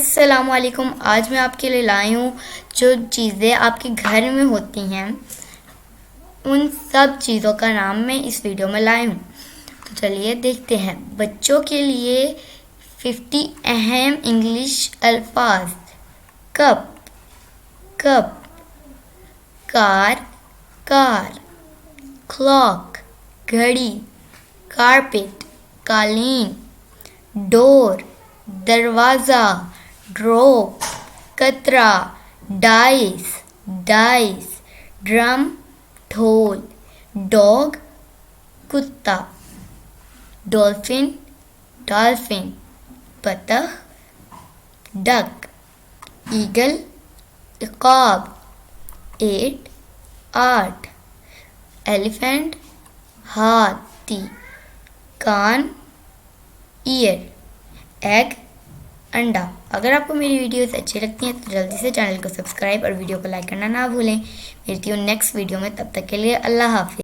अस्सलामुअलैकुम। आज मैं आपके लिए लाई हूँ जो चीज़ें आपके घर में होती हैं, उन सब चीज़ों का नाम मैं इस वीडियो में लाई हूँ। तो चलिए देखते हैं। बच्चों के लिए 50 अहम इंग्लिश अल्फाज। Cup cup, car car, clock घड़ी, कारपेट कालीन, डोर दरवाज़ा, ड्रॉप कतरा, डाइस डाइस, ड्रम ढोल, डॉग कुत्ता, डॉल्फिन डॉल्फिन, बतख डक, ईगल इक़ाब, 8 8, एलिफेंट हाथी, कान ईयर, एग अंडा। अगर आपको मेरी वीडियोस अच्छी लगती हैं तो जल्दी से चैनल को सब्सक्राइब और वीडियो को लाइक करना ना भूलें। मिलती हूँ नेक्स्ट वीडियो में, तब तक के लिए अल्लाह हाफिज़।